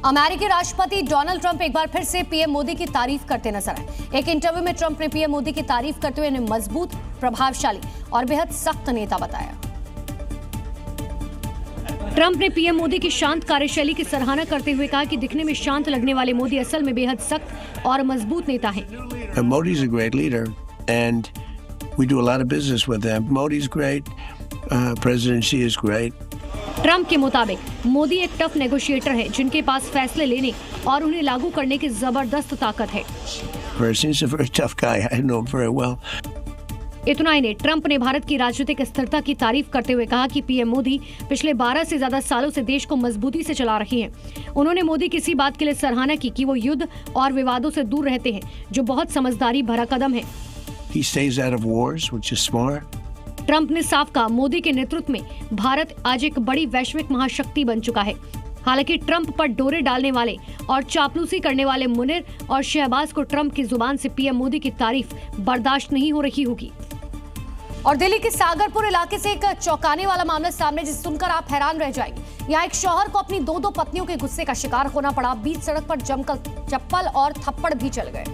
अमेरिकी राष्ट्रपति Donald Trump एक बार फिर से पीएम मोदी की तारीफ करते नजर आए। एक इंटरव्यू में ट्रंप ने पीएम मोदी की तारीफ करते हुए इन्हें मजबूत, प्रभावशाली और बेहद सख्त नेता बताया। ट्रंप ने पीएम मोदी की शांत कार्यशैली की सराहना करते हुए कहा कि दिखने में शांत लगने वाले मोदी असल में बेहद सख्त और मजबूत नेता हैं। Modi's a great leader and we do a lot of business with them. Modi's great, President Xi is great. Trump के मुताबिक मोदी एक टफ नेगोशिएटर है जिनके पास फैसले लेने और उन्हें लागू करने की जबरदस्त ताकत है। He's a very tough guy. I know him very well. इतना ही नहीं, ट्रंप ने भारत की राजनीतिक स्थिरता की तारीफ करते हुए कहा कि पीएम मोदी पिछले 12 से ज्यादा सालों से देश को मजबूती से चला रही हैं। उन्होंने मोदी की इसी बात के लिए सराहना की कि वो युद्ध और विवादों से दूर रहते हैं, जो बहुत समझदारी भरा कदम है। He stays out of wars, which is smart. Trump ने साफ कहा, मोदी के नेतृत्व में भारत आज एक बड़ी वैश्विक महाशक्ति बन चुका है। हालांकि ट्रंप पर डोरे डालने वाले और चापलूसी करने वाले मुनीर और शहबाज को ट्रंप की जुबान से पीएम मोदी की तारीफ बर्दाश्त नहीं हो रही होगी। और दिल्ली के सागरपुर इलाके से एक चौंकाने वाला मामला सामने, जिसे सुनकर आप हैरान रह जाएंगे। यहाँ एक शौहर को अपनी दो पत्नियों के गुस्से का शिकार होना पड़ा। बीच सड़क पर जमकर चप्पल और थप्पड़ भी चल गए।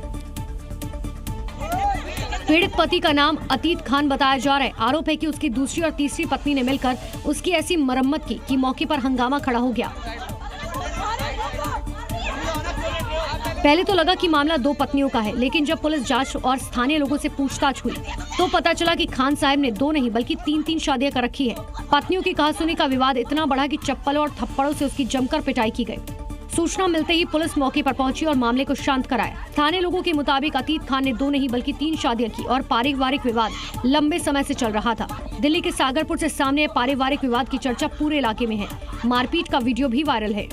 पीड़ित पति का नाम अतीत खान बताया जा रहा है। आरोप है कि उसकी दूसरी और तीसरी पत्नी ने मिलकर उसकी ऐसी मरम्मत की कि मौके पर हंगामा खड़ा हो गया। पहले तो लगा कि मामला दो पत्नियों का है, लेकिन जब पुलिस जांच और स्थानीय लोगों से पूछताछ हुई तो पता चला कि खान साहब ने 2 नहीं बल्कि 3 शादियां कर रखी है। पत्नियों की कहासुनी का विवाद इतना बढ़ा कि चप्पलों और थप्पड़ों से उसकी जमकर पिटाई की गई। सूचना मिलते ही पुलिस मौके पर पहुंची और मामले को शांत कराया। स्थानीय लोगों के मुताबिक अतीत खान ने 2 नहीं बल्कि 3 शादियां की और पारिवारिक विवाद लंबे समय से चल रहा था। दिल्ली के सागरपुर से सामने पारिवारिक विवाद की चर्चा पूरे इलाके में है। मारपीट का वीडियो भी वायरल है।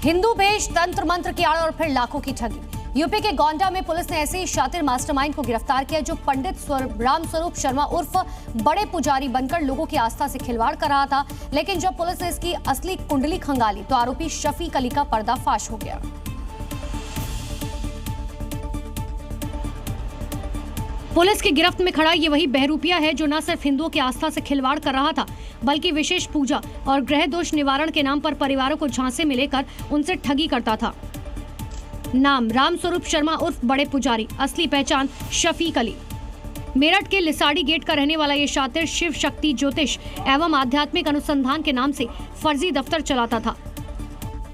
हिंदू भेष, तंत्र मंत्र की आड़ और फिर लाखों की ठगी। यूपी के गोंडा में पुलिस ने ऐसे ही शातिर मास्टरमाइंड को गिरफ्तार किया जो पंडित रामस्वरूप शर्मा उर्फ बड़े पुजारी बनकर लोगों की आस्था से खिलवाड़ कर रहा था। लेकिन जब पुलिस ने इसकी असली कुंडली खंगाली तो आरोपी शफीक अली का पर्दाफाश हो गया। पुलिस की गिरफ्त में खड़ा ये वही बहरूपिया है जो न सिर्फ हिंदुओं की आस्था से खिलवाड़ कर रहा था, बल्कि विशेष पूजा और ग्रह दोष निवारण के नाम पर परिवारों को झांसे में लेकर उनसे ठगी करता था। नाम रामस्वरूप शर्मा उर्फ बड़े पुजारी, असली पहचान शफीक अली। मेरठ के लिसाड़ी गेट का रहने वाला ये शातिर शिव शक्ति ज्योतिष एवं आध्यात्मिक अनुसंधान के नाम से फर्जी दफ्तर चलाता था।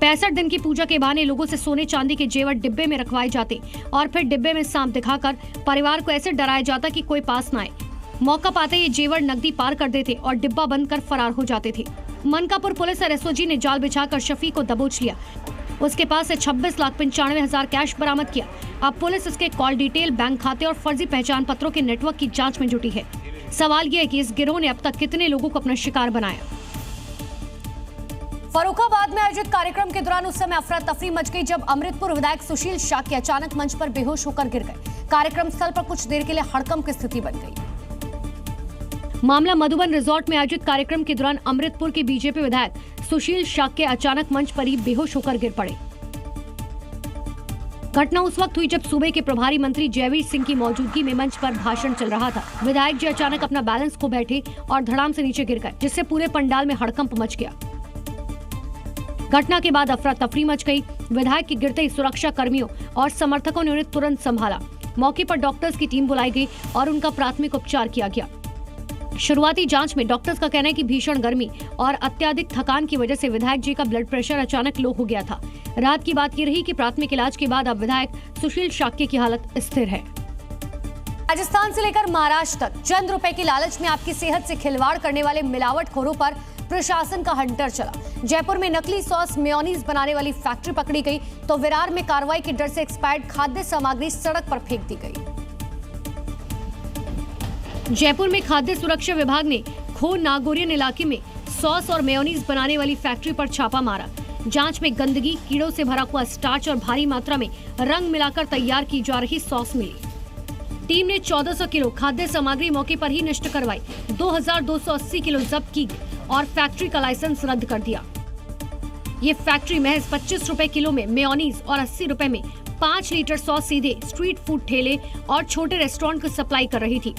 65 दिन की पूजा के बहाने लोगों से सोने चांदी के जेवर डिब्बे में रखवाए जाते और फिर डिब्बे में सांप दिखाकर परिवार को ऐसे डराया जाता कि कोई पास न आए। मौका पाते ये जेवर नकदी पार कर देते और डिब्बा बंद कर फरार हो जाते थे। मनकापुर पुलिस और एसओजी ने जाल बिछाकर शफीक को दबोच लिया। उसके पास से 26,95,000 कैश बरामद किया। अब पुलिस इसके कॉल डिटेल, बैंक खाते और फर्जी पहचान पत्रों के नेटवर्क की जांच में जुटी है। सवाल यह है कि इस गिरोह ने अब तक कितने लोगों को अपना शिकार बनाया। फर्रुखाबाद में आयोजित कार्यक्रम के दौरान उस समय अफरा तफरी मच गई जब अमृतपुर विधायक सुशील शाक्य अचानक मंच पर बेहोश होकर गिर गए। कार्यक्रम स्थल पर कुछ देर के लिए हड़कंप की स्थिति बन गई। मामला मधुबन रिजॉर्ट में आयोजित कार्यक्रम के दौरान अमृतपुर के बीजेपी विधायक सुशील शाक्य अचानक मंच पर ही बेहोश होकर गिर पड़े। घटना उस वक्त हुई जब सूबे के प्रभारी मंत्री जयवीर सिंह की मौजूदगी में मंच पर भाषण चल रहा था। विधायक जी अचानक अपना बैलेंस खो बैठे और धड़ाम से नीचे गिर गए, जिससे पूरे पंडाल में हड़कंप मच गया। घटना के बाद अफरा तफरी मच गई। विधायक के गिरते ही सुरक्षा कर्मियों और समर्थकों ने उन्हें तुरंत संभाला। मौके पर डॉक्टर्स की टीम बुलाई गई और उनका प्राथमिक उपचार किया गया। शुरुआती जांच में डॉक्टर्स का कहना है कि भीषण गर्मी और अत्यधिक थकान की वजह से विधायक जी का ब्लड प्रेशर अचानक लो हो गया था। रात की बात ये रही कि प्राथमिक इलाज के बाद अब विधायक सुशील शाक्य की हालत स्थिर है। राजस्थान से लेकर महाराष्ट्र तक चंद रुपए की लालच में आपकी सेहत से खिलवाड़ करने वाले मिलावटखोरों पर प्रशासन का हंटर चला। जयपुर में नकली सॉस मेयोनीज बनाने वाली फैक्ट्री पकड़ी गई तो विरार में कार्रवाई के डर से एक्सपायर्ड खाद्य सामग्री सड़क पर फेंक दी गई। जयपुर में खाद्य सुरक्षा विभाग ने खो नागोरियन इलाके में सॉस और मेयोनीज बनाने वाली फैक्ट्री पर छापा मारा। जांच में गंदगी, कीड़ों से भरा हुआ स्टार्च और भारी मात्रा में रंग मिलाकर तैयार की जा रही सॉस मिली। टीम ने 1400 किलो खाद्य सामग्री मौके पर ही नष्ट करवाई। 2280 किलो जब्त की और फैक्ट्री का लाइसेंस रद्द कर दिया। ये फैक्ट्री महज 25 रुपए किलो में मेयोनीज और 80 रुपए में 5 लीटर सॉस सीधे स्ट्रीट फूड ठेले और छोटे रेस्टोरेंट को सप्लाई कर रही थी।